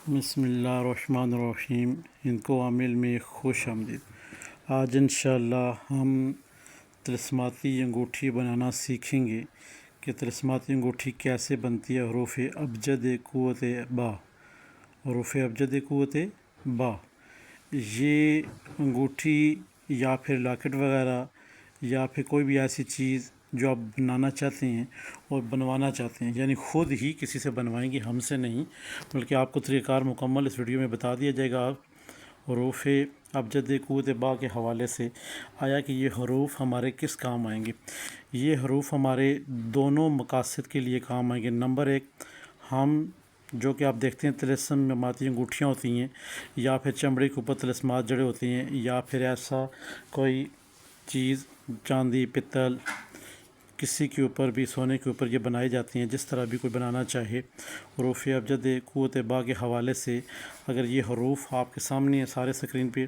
بسم اللہ الرحمن الرحیم۔ ان کو عامل میں خوش آمدید۔ آج انشاءاللہ ہم طلسماتی انگوٹھی بنانا سیکھیں گے کہ طلسماتی انگوٹھی کیسے بنتی ہے حروف ابجد قوت با۔ حروف ابجد قوت با، یہ انگوٹھی یا پھر لاکٹ وغیرہ یا پھر کوئی بھی ایسی چیز جو آپ بنانا چاہتے ہیں اور بنوانا چاہتے ہیں، یعنی خود ہی کسی سے بنوائیں گے، ہم سے نہیں، بلکہ آپ کو طریقہ کار مکمل اس ویڈیو میں بتا دیا جائے گا۔ حروف ابجد قوت با کے حوالے سے آیا کہ یہ حروف ہمارے کس کام آئیں گے۔ یہ حروف ہمارے دونوں مقاصد کے لیے کام آئیں گے۔ نمبر ایک، ہم جو کہ آپ دیکھتے ہیں طلسماتی انگوٹھیاں ہوتی ہیں یا پھر چمڑے کے اوپر طلسمات جڑے ہوتے ہیں یا پھر ایسا کوئی چیز چاندی پتل کسی کے اوپر بھی، سونے کے اوپر یہ بنائی جاتی ہیں، جس طرح بھی کوئی بنانا چاہے۔ حروف ابجد قوت با کے حوالے سے اگر یہ حروف آپ کے سامنے ہیں سارے اسکرین پہ،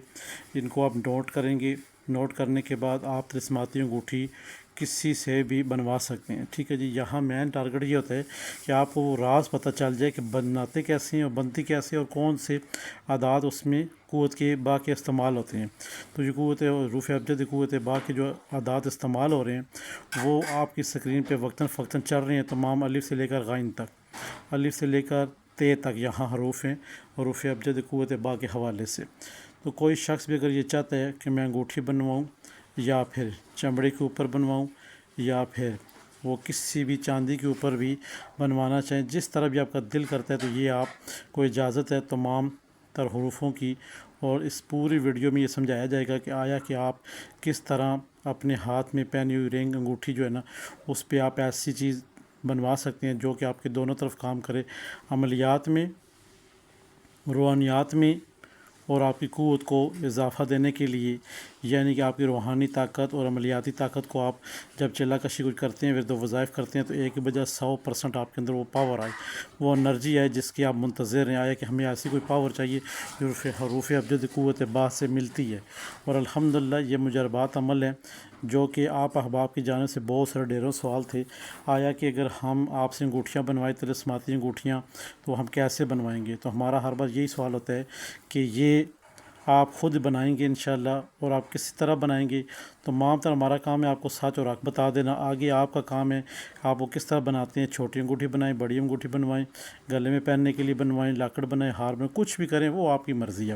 ان کو آپ نوٹ کریں گے۔ نوٹ کرنے کے بعد آپ طلسماتی انگوٹھی کسی سے بھی بنوا سکتے ہیں، ٹھیک ہے جی۔ یہاں مین ٹارگٹ یہ ہوتا ہے کہ آپ کو وہ راز پتہ چل جائے کہ بناتے کیسے ہیں اور بنتی کیسے اور کون سے اعداد اس میں قوت کے با کے استعمال ہوتے ہیں۔ تو یہ حروف ابجد قوت با کے جو اعداد استعمال ہو رہے ہیں وہ آپ کی اسکرین پہ وقتاً فوقتاً چل رہے ہیں، تمام الف سے لے کر غین تک، الف سے لے کر تے تک یہاں حروف ہیں حروف ابجد قوت با کے حوالے سے۔ تو کوئی شخص بھی اگر یہ چاہتا ہے کہ میں انگوٹھی بنواؤں یا پھر چمڑے کے اوپر بنواؤں یا پھر وہ کسی بھی چاندی کے اوپر بھی بنوانا چاہیں، جس طرح بھی آپ کا دل کرتا ہے، تو یہ آپ کو اجازت ہے تمام تر حروفوں کی۔ اور اس پوری ویڈیو میں یہ سمجھایا جائے گا کہ آیا کہ آپ کس طرح اپنے ہاتھ میں پہنی ہوئی رنگ انگوٹھی جو ہے نا، اس پہ آپ ایسی چیز بنوا سکتے ہیں جو کہ آپ کے دونوں طرف کام کرے، عملیات میں، روحانیات میں، اور آپ کی قوت کو اضافہ دینے کے لیے، یعنی کہ آپ کی روحانی طاقت اور عملیاتی طاقت کو آپ جب چلا کشی کچھ کرتے ہیں، ورد و وظائف کرتے ہیں، تو ایک بجائے 100% آپ کے اندر وہ پاور آئے، وہ انرجی ہے جس کی آپ منتظر ہیں۔ آیا کہ ہمیں ایسی کوئی پاور چاہیے جو حروف ابجد قوت با سے ملتی ہے، اور الحمدللہ یہ مجربات عمل ہے جو کہ آپ احباب کی جانب سے بہت سارے ڈھیروں سوال تھے۔ آیا کہ اگر ہم آپ سے انگوٹھیاں بنوائیں طلسماتی انگوٹھیاں تو ہم کیسے بنوائیں گے؟ تو ہمارا ہر بار یہی سوال ہوتا ہے کہ یہ آپ خود بنائیں گے انشاءاللہ، اور آپ کسی طرح بنائیں گے تو تمام تر ہمارا کام ہے آپ کو سچ اور حق بتا دینا۔ آگے آپ کا کام ہے آپ وہ کس طرح بناتے ہیں، چھوٹی انگوٹھی بنائیں، بڑی انگوٹھی بنوائیں، گلے میں پہننے کے لیے بنوائیں، لاکڑ بنائیں، ہار میں، کچھ بھی کریں، وہ آپ کی مرضی ہے۔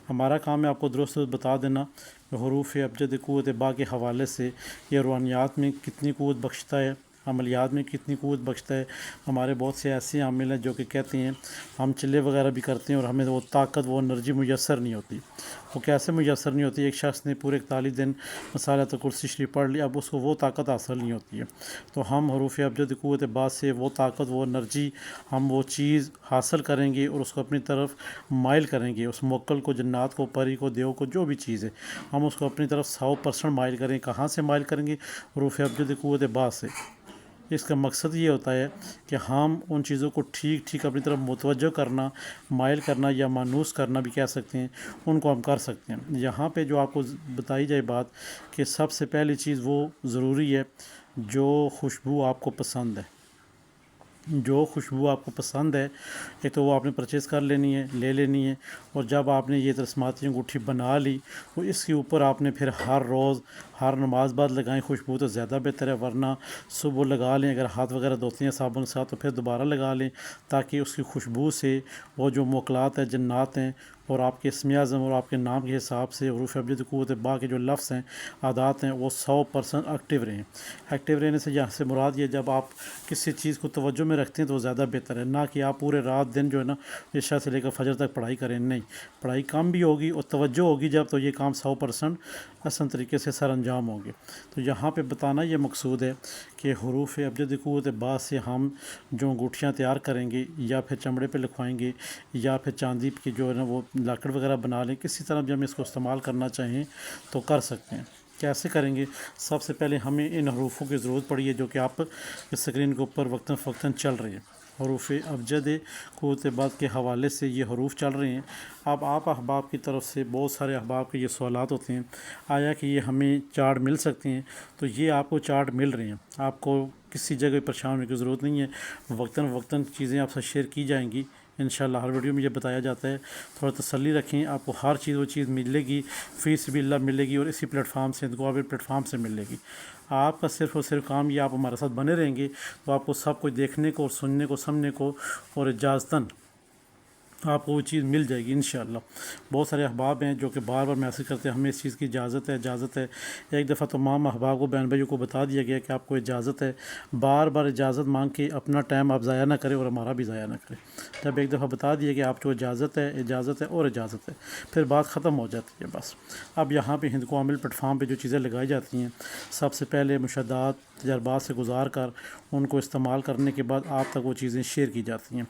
ہمارا کام ہے آپ کو درست بتا دینا حروف ابجد قوت با کے حوالے سے یہ روحانیات میں کتنی قوت بخشتا ہے، عملیات میں کتنی قوت بخشتا ہے۔ ہمارے بہت سے ایسے عامل ہیں جو کہ کہتے ہیں ہم چلے وغیرہ بھی کرتے ہیں اور ہمیں وہ طاقت، وہ انرجی میسر نہیں ہوتی۔ وہ کیسے میسر نہیں ہوتی؟ ایک شخص نے پورے 41 دن آیت کرسی شریف پڑھ لی، اب اس کو وہ طاقت حاصل نہیں ہوتی ہے۔ تو ہم حروف ابجد قوت با سے وہ طاقت، وہ انرجی، ہم وہ چیز حاصل کریں گے اور اس کو اپنی طرف مائل کریں گے، اس موکل کو، جنات کو، پری کو، دیو کو، جو بھی چیز ہے، ہم اس کو اپنی طرف 100% مائل کریں۔ کہاں سے مائل کریں گے؟ حروف ابجد قوت با سے۔ اس کا مقصد یہ ہوتا ہے کہ ہم ان چیزوں کو ٹھیک ٹھیک اپنی طرف متوجہ کرنا، مائل کرنا یا مانوس کرنا بھی کہہ سکتے ہیں، ان کو ہم کر سکتے ہیں۔ یہاں پہ جو آپ کو بتائی جائے بات کہ سب سے پہلی چیز وہ ضروری ہے جو خوشبو آپ کو پسند ہے۔ جو خوشبو آپ کو پسند ہے ایک تو وہ آپ نے پرچیز کر لینی ہے، لے لینی ہے، اور جب آپ نے یہ طلسماتی انگوٹھی بنا لی تو اس کے اوپر آپ نے پھر ہر روز، ہر نماز بعد لگائیں۔ خوشبو تو زیادہ بہتر ہے، ورنہ صبح لگا لیں، اگر ہاتھ وغیرہ دھوتے ہیں صابن کے ساتھ تو پھر دوبارہ لگا لیں، تاکہ اس کی خوشبو سے وہ جو موکلات ہیں، جنات ہیں، اور آپ کے اسم اعظم اور آپ کے نام کے حساب سے حروف ابجد قوت با کے جو لفظ ہیں، عادات ہیں، وہ 100% ایکٹیو رہیں۔ ایکٹیو رہنے سے یہاں سے مراد یہ جب آپ کسی چیز کو توجہ میں رکھتے ہیں تو وہ زیادہ بہتر ہے، نہ کہ آپ پورے رات دن جو ہے نا عشاء سے لے کر فجر تک پڑھائی کریں۔ نہیں، پڑھائی کم بھی ہوگی اور توجہ ہوگی جب، تو یہ کام 100% احسن طریقے سے سر انجام ہوں گے۔ تو یہاں پہ بتانا یہ مقصود ہے کہ حروف ابجد قوت با سے ہم جو انگوٹھیاں تیار کریں گے یا پھر چمڑے پہ لکھوائیں گے یا پھر چاندی کی جو ہے نا وہ لاکڑ وغیرہ بنا لیں، کسی طرح بھی ہم اس کو استعمال کرنا چاہیں تو کر سکتے ہیں۔ کیسے کریں گے؟ سب سے پہلے ہمیں ان حروفوں کی ضرورت پڑی ہے جو کہ آپ اسکرین کے اوپر وقتاً فوقتاً چل رہے ہیں۔ حروف ابجد قوت با کے حوالے سے یہ حروف چل رہے ہیں۔ اب آپ احباب کی طرف سے بہت سارے احباب کے یہ سوالات ہوتے ہیں، آیا کہ یہ ہمیں چارٹ مل سکتے ہیں؟ تو یہ آپ کو چارٹ مل رہے ہیں، آپ کو کسی جگہ پریشان ہونے کی ضرورت نہیں ہے۔ وقتاً فوقتاً چیزیں آپ سے شیئر کی جائیں گی انشاءاللہ ہر ویڈیو میں یہ بتایا جاتا ہے، تھوڑا تسلی رکھیں، آپ کو ہر چیز وہ چیز ملے گی، فی سبیل اللہ ملے گی، اور اسی پلیٹ فارم سے ہندکو پلیٹ فارم سے ملے گی۔ آپ کا صرف اور صرف کام یہ، آپ ہمارے ساتھ بنے رہیں گے تو آپ کو سب کچھ دیکھنے کو اور سننے کو سمجھنے کو اور اجازتاً آپ کو وہ چیز مل جائے گی انشاءاللہ۔ بہت سارے احباب ہیں جو کہ بار بار میسج کرتے ہیں ہمیں اس چیز کی اجازت ہے۔ ایک دفعہ تمام احباب کو، بہن بھائیوں کو بتا دیا گیا کہ آپ کو اجازت ہے، بار بار اجازت مانگ کے اپنا ٹائم آپ ضائع نہ کریں اور ہمارا بھی ضائع نہ کریں۔ جب ایک دفعہ بتا دیا کہ آپ کو اجازت ہے اور اجازت ہے، پھر بات ختم ہو جاتی ہے بس۔ اب یہاں پہ ہندکو عامل پلیٹ فارم پہ جو چیزیں لگائی جاتی ہیں، سب سے پہلے مشاہدات تجربات سے گزار کر ان کو استعمال کرنے کے بعد آپ تک وہ چیزیں شیئر کی جاتی ہیں۔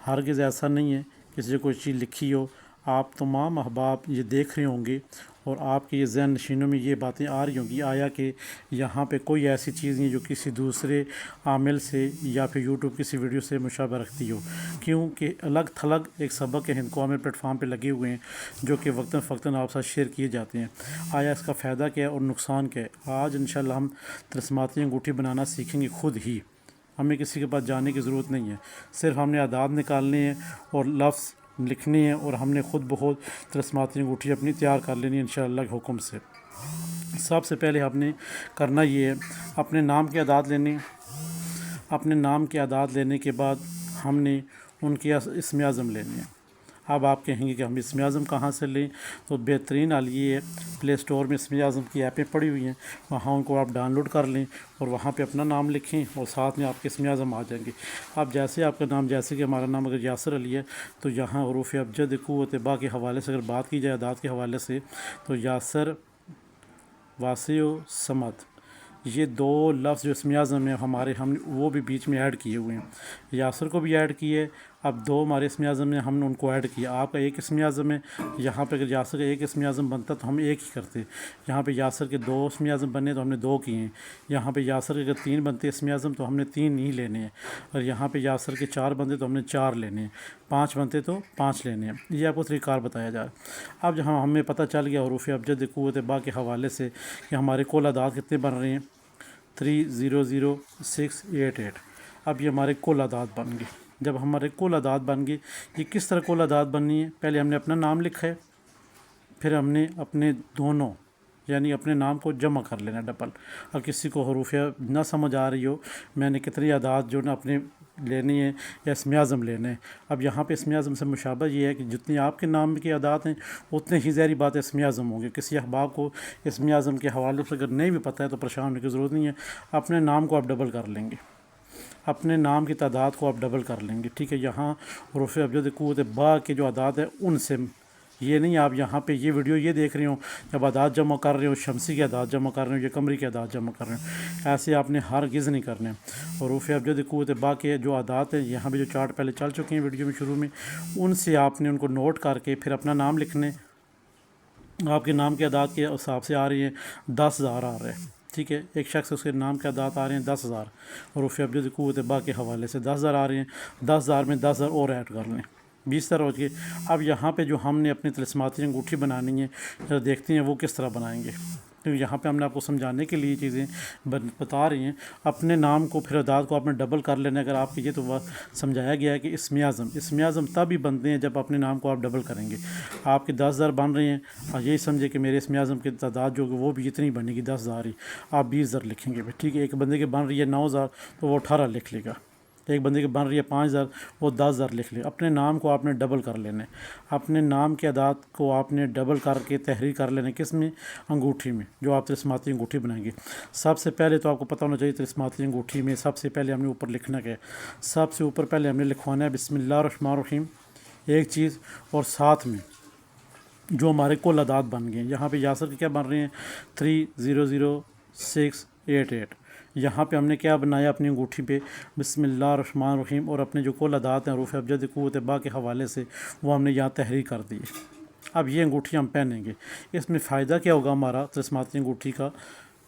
ہرگز ایسا نہیں ہے کسی نے کوئی چیز لکھی ہو، آپ تمام احباب یہ دیکھ رہے ہوں گے اور آپ کے یہ ذہن نشینوں میں یہ باتیں آ رہی ہوں گی، آیا کہ یہاں پہ کوئی ایسی چیز نہیں جو کسی دوسرے عامل سے یا پھر یوٹیوب کسی ویڈیو سے مشابہ رکھتی ہو، کیونکہ الگ تھلگ ایک سبق ہے ہندکو عامل پلیٹ فارم پہ لگے ہوئے ہیں جو کہ وقتاً فوقتاً آپ ساتھ شیئر کیے جاتے ہیں۔ آیا اس کا فائدہ کیا ہے اور نقصان کیا ہے؟ آج انشاءاللہ ہم طلسماتی انگوٹھی بنانا سیکھیں گے خود ہی، ہمیں کسی کے پاس جانے کی ضرورت نہیں ہے، صرف ہم نے اعداد نکالنے ہیں اور لفظ لکھنے ہیں اور ہم نے خود بخود طلسماتی انگوٹھی اپنی تیار کر لینی ہے انشاءاللہ کے حکم سے۔ سب سے پہلے ہم نے کرنا یہ ہے، اپنے نام کے اعداد لینے، اپنے نام کے اعداد لینے کے بعد ہم نے ان کے اسم اعظم لینے ہیں۔ اب آپ کہیں گے کہ ہم اسم اعظم کہاں سے لیں؟ تو بہترین حال یہ ہے، پلے اسٹور میں اسم اعظم کی ایپیں پڑی ہوئی ہیں، وہاں ان کو آپ ڈاؤن لوڈ کر لیں اور وہاں پہ اپنا نام لکھیں اور ساتھ میں آپ کے اسم اعظم آ جائیں گے۔ اب جیسے آپ کا نام، جیسے کہ ہمارا نام اگر یاسر علی ہے تو یہاں حروف ابجد قوت با کے حوالے سے اگر بات کی جائے اعداد کے حوالے سے، تو یاسر، واسع و صمد، یہ دو لفظ جو اسم اعظم میں ہمارے، ہم نے وہ بھی بیچ میں ایڈ کیے ہوئے ہیں، یاسر کو بھی ایڈ کیے، اب دو ہمارے اسم اعظم میں ہم نے ان کو ایڈ کیا۔ آپ کا ایک اسم اعظم ہے، یہاں پہ اگر یاسر کا ایک اسم اعظم بنتا تو ہم ایک ہی کرتے، یہاں پہ یاسر کے دو اسم اعظم بنے تو ہم نے دو کیے ہیں، یہاں پہ یاسر کے اگر تین بنتے اسم اعظم تو ہم نے تین نہیں لینے ہیں، اور یہاں پہ یاسر کے چار بنتے تو ہم نے چار لینے ہیں، پانچ بنتے تو پانچ لینے ہیں۔ یہ آپ کو طریقہ کار بتایا جا رہا ہے۔ اب جہاں ہمیں پتہ چل گیا حروف ابجد قوت با کے حوالے سے کہ ہمارے کل اعداد کتنے بن رہے ہیں، 300688، اب یہ ہمارے کل اعداد بن گئے۔ جب ہمارے کل اعداد بن گئے، یہ کس طرح کل اعداد بننی ہے؟ پہلے ہم نے اپنا نام لکھا ہے، پھر ہم نے اپنے دونوں یعنی اپنے نام کو جمع کر لینا ڈبل۔ اب کسی کو حروف نہ سمجھ آ رہی ہو، میں نے کتنی اعداد جو نا اپنے لینی ہے یا اسم اعظم لینے ہیں، اب یہاں پہ اسم اعظم سے مشابہ یہ ہے کہ جتنی آپ کے نام کے اعداد ہیں اتنے ہی ظاہری بات اسم اعظم ہوں گے۔ کسی احباب کو اسم اعظم کے حوالے سے اگر نہیں بھی پتہ ہے تو پریشان ہونے کی ضرورت نہیں ہے، اپنے نام کو آپ ڈبل کر لیں گے، اپنے نام کی تعداد کو آپ ڈبل کر لیں گے، ٹھیک ہے۔ یہاں حروف ابجد قوت با کے جو اعداد ہیں ان سے، یہ نہیں آپ یہاں پہ یہ ویڈیو یہ دیکھ رہے ہوں جب اعداد جمع کر رہے ہوں، شمسی کے اعداد جمع کر رہے ہوں یا قمری کے اعداد جمع کر رہے ہوں، ایسے آپ نے ہرگز نہیں کرنے۔ حروف ابجد قوت با کے جو اعداد ہیں، یہاں پہ جو چارٹ پہلے چل چکے ہیں ویڈیو میں شروع میں، ان سے آپ نے ان کو نوٹ کر کے پھر اپنا نام لکھنے۔ آپ کے نام کے اعداد کے حساب سے آ رہی ہیں 10,000 آ رہے ہیں، ٹھیک ہے، ایک شخص اس کے نام کے اعداد آ رہے ہیں 10,000، حروف ابجد قوت با کے حوالے سے 10,000 آ رہے ہیں، 10,000 میں 10,000 اور ایڈ کر لیں، 20,000 ہو گئے۔ اب یہاں پہ جو ہم نے اپنی طلسماتی انگوٹھی بنانی ہے، ذرا دیکھتے ہیں وہ کس طرح بنائیں گے، کیونکہ یہاں پہ ہم نے آپ کو سمجھانے کے لیے چیزیں بتا رہی ہیں۔ اپنے نام کو پھر اعداد کو آپ نے ڈبل کر لینا، اگر آپ کے یہ تو سمجھایا گیا ہے کہ اسم اعظم تب ہی بنتے ہیں جب اپنے نام کو آپ ڈبل کریں گے۔ آپ کے 10,000 بن رہے ہیں اور یہی سمجھے کہ میرے اسم اعظم کی تعداد جو وہ بھی اتنی بنے گی 10,000 ہی، آپ 20,000 لکھیں گے، ٹھیک ہے۔ ایک بندے کے بن رہی ہے 9,000 تو وہ 18 لکھ لے گا، ایک بندے کے بن رہی ہے 5,000 وہ 10,000 لکھ لے۔ اپنے نام کو آپ نے ڈبل کر لینا ہے، اپنے نام کے اعداد کو آپ نے ڈبل کر کے تحریر کر لینا، کس میں؟ انگوٹھی میں، جو آپ طلسماتی انگوٹھی بنائیں گے۔ سب سے پہلے تو آپ کو پتہ ہونا چاہیے طلسماتی انگوٹھی میں سب سے پہلے ہم نے اوپر لکھنا کیا ہے، سب سے اوپر پہلے ہم نے لکھوانا ہے بسم اللہ الرحمن الرحیم ایک چیز، اور ساتھ میں جو ہمارے کل اعداد بن گئے ہیں، یہاں پہ یاسر کے کیا بن رہے ہیں 300688، یہاں پہ ہم نے کیا بنایا اپنی انگوٹھی پہ بسم اللہ الرحمن الرحیم، اور اپنے جو کل اعداد ہیں حروف ابجد قوت با کے حوالے سے وہ ہم نے یہاں تحریر کر دی ہے۔ اب یہ انگوٹھی ہم پہنیں گے، اس میں فائدہ کیا ہوگا ہمارا طلسماتی انگوٹھی کا؟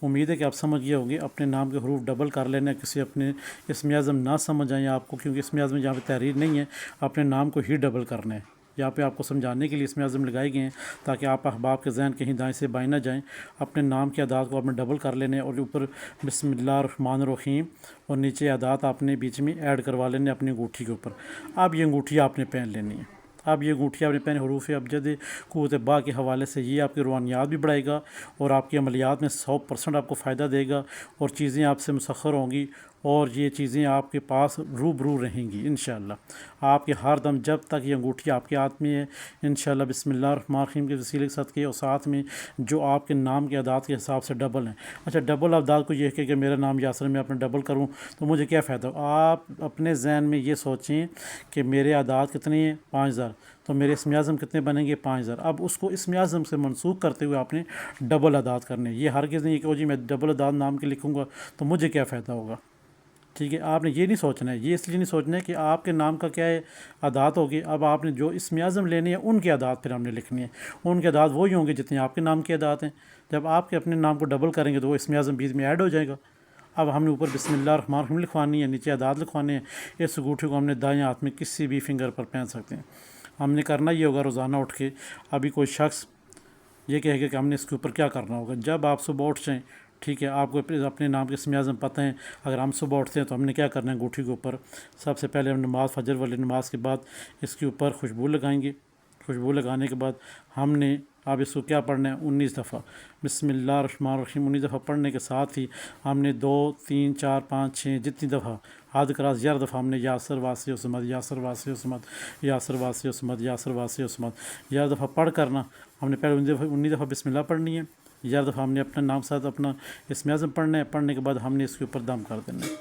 امید ہے کہ آپ سمجھ گئے ہوں گے۔ اپنے نام کے حروف ڈبل کر لینا، کسی اپنے اسم اعظم نہ سمجھ آئیں آپ کو، کیونکہ اسم اعظم جہاں پہ تحریر نہیں ہے، اپنے نام کو ہی ڈبل کرنا ہے، یہاں پہ آپ کو سمجھانے کے لیے اسم اعظم لگائے گئے ہیں تاکہ آپ احباب کے ذہن کہیں دائیں سے بائیں نہ جائیں۔ اپنے نام کے اعداد کو آپ نے ڈبل کر لینے اور اوپر بسم اللہ الرحمن الرحیم اور نیچے اعداد آپ نے بیچ میں ایڈ کروا لینے اپنی انگوٹھی کے اوپر۔ اب یہ انگوٹھی آپ نے پہن لینی ہے۔ اب یہ انگوٹھی آپ نے پہنے حروف ابجد قوت با کے حوالے سے یہ آپ کی روحانیات بھی بڑھائے گا اور آپ کی عملیات میں 100% آپ کو فائدہ دے گا اور چیزیں آپ سے مسخر ہوں گی اور یہ چیزیں آپ کے پاس روبرو رہیں گی انشاءاللہ۔ آپ کے ہر دم جب تک یہ انگوٹھی آپ کے ہاتھ میں ہے انشاءاللہ بسم اللہ الرحمن الرحیم کے وسیلے کے ساتھ کے اور ساتھ میں جو آپ کے نام کے اعداد کے حساب سے ڈبل ہیں۔ اچھا ڈبل اعداد کو یہ کہ میرا نام یاسر میں اپنا ڈبل کروں تو مجھے کیا فائدہ ہو؟ آپ اپنے ذہن میں یہ سوچیں کہ میرے اعداد کتنے ہیں 5000 تو میرے اسم اعظم کتنے بنیں گے 5000۔ اب اس کو اسم اعظم سے منسوخ کرتے ہوئے آپ نے ڈبل اعداد کرنے۔ یہ ہرگز نہیں کہ وہ جی میں ڈبل اعداد نام کے لکھوں گا تو مجھے کیا فائدہ ہوگا، ٹھیک ہے۔ آپ نے یہ نہیں سوچنا ہے، یہ اس لیے نہیں سوچنا ہے کہ آپ کے نام کا کیا ہے اعداد ہوگی۔ اب آپ نے جو اسم اعظم لینے ہیں ان کے اعداد پھر ہم نے لکھنی ہے، ان کے اعداد وہی ہوں گے جتنے آپ کے نام کے اعداد ہیں۔ جب آپ کے اپنے نام کو ڈبل کریں گے تو وہ اسم اعظم بیچ میں ایڈ ہو جائے گا۔ اب ہم نے اوپر بسم اللہ الرحمن الرحیم لکھوانی ہے، نیچے اعداد لکھوانے ہیں۔ اس انگوٹھی کو ہم نے دائیں ہاتھ میں کسی بھی فنگر پر پہن سکتے ہیں۔ ہم نے کرنا یہ ہوگا روزانہ اٹھ کے، ابھی کوئی شخص یہ کہے گا کہ ہم نے اس کے اوپر کیا کرنا ہوگا۔ جب آپ صبح اٹھ جائیں، ٹھیک ہے، آپ کو اپنے نام کے اسم اعظم پتہ ہیں، اگر ہم صبح اٹھتے ہیں تو ہم نے کیا کرنا ہے، انگوٹھی کے اوپر سب سے پہلے ہم نماز فجر والی نماز کے بعد اس کے اوپر خوشبو لگائیں گے۔ خوشبو لگانے کے بعد ہم نے اب اس کو کیا پڑھنا ہے 19 دفعہ بسم اللہ الرحمن الرحیم 19 دفعہ پڑھنے کے ساتھ ہی ہم نے 2 3 4 5 6 جتنی دفعہ حد کراس 11 دفعہ ہم نے یاسر واسی عصمت یاسر واسی عصمت یاسر واسی عصمت یاسر واسی عصمت 11 دفعہ پڑھ کرنا۔ ہم نے پہلے 19 دفعہ بسم اللہ پڑھنی ہے، 11 دفعہ ہم نے اپنے نام ساتھ اپنا اسم اعظم پڑھنا ہے۔ پڑھنے کے بعد ہم نے اس کے اوپر دم کر دینا ہے،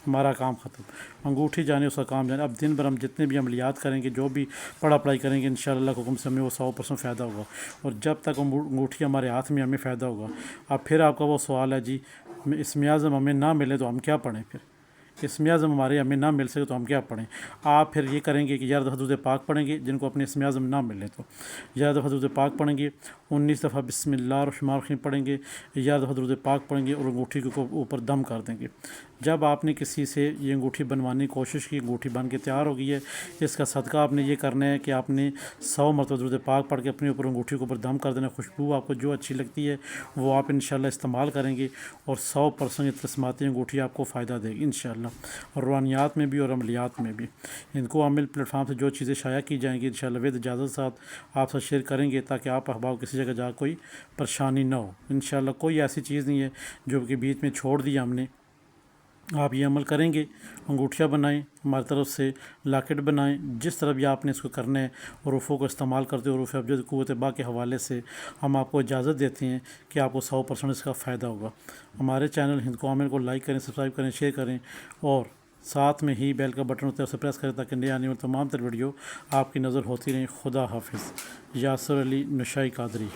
ہمارا کام ختم، انگوٹھی جانے اس کا کام جانے۔ اب دن بھر ہم جتنے بھی عملیات کریں گے، جو بھی پڑھائی کریں گے انشاءاللہ اللہ کے حکم سے ہمیں وہ 100% فائدہ ہوگا اور جب تک انگوٹھی ہمارے ہاتھ میں ہمیں فائدہ ہوگا۔ اب پھر آپ کا وہ سوال ہے جی اسم اعظم ہمیں نہ ملے تو ہم کیا پڑھیں؟ پھر اسم اعظم ہمارے ہمیں نہ مل سکے تو ہم کیا پڑھیں؟ آپ پھر یہ کریں گے کہ 11 دفعہ درود پاک پڑھیں گے، جن کو اپنے اسم اعظم نہ ملے تو 11 دفعہ درود پاک پڑھیں گے، 19 دفعہ بسم اللہ الرحمن الرحیم پڑھیں گے، 11 دفعہ درود پاک پڑھیں گے اور انگوٹھی کو اوپر دم کر دیں گے۔ جب آپ نے کسی سے یہ انگوٹھی بنوانے کی کوشش کی، انگوٹھی بن کے تیار ہو گئی ہے، اس کا صدقہ آپ نے یہ کرنا ہے کہ آپ نے 100 مرتبہ درود پاک پڑھ کے اپنے اوپر انگوٹھی کے اوپر دم کر دینا۔ خوشبو آپ کو جو اچھی لگتی ہے وہ آپ انشاءاللہ استعمال کریں گے اور 100% یہ تسلیماتی انگوٹھی آپ کو فائدہ دے گی انشاءاللہ، اور روحانیات میں بھی اور عملیات میں بھی۔ ان کو عمل پلیٹ فارم سے جو چیزیں شائع کی جائیں گی انشاءاللہ ود اجازت ساتھ آپ سے شیئر کریں گے تاکہ آپ احباب کسی جگہ جا کوئی پریشانی نہ ہو انشاءاللہ۔ کوئی ایسی چیز نہیں ہے جو کہ بیچ میں چھوڑ دیا ہم نے۔ آپ یہ عمل کریں گے، انگوٹھیاں بنائیں، ہماری طرف سے لاکٹ بنائیں، جس طرح بھی آپ نے اس کو کرنا ہے، حروفوں کو استعمال کرتے ہوئے حروف ابجد قوت با کے حوالے سے ہم آپ کو اجازت دیتے ہیں کہ آپ کو 100% اس کا فائدہ ہوگا۔ ہمارے چینل ہند کو عامل کو لائک کریں، سبسکرائب کریں، شیئر کریں اور ساتھ میں ہی بیل کا بٹن ہوتا ہے اسے پریس کریں تاکہ نئے آنے والی تمام تر ویڈیو آپ کی نظر ہوتی رہیں۔ خدا حافظ۔ یاسر علی نشائی قادری۔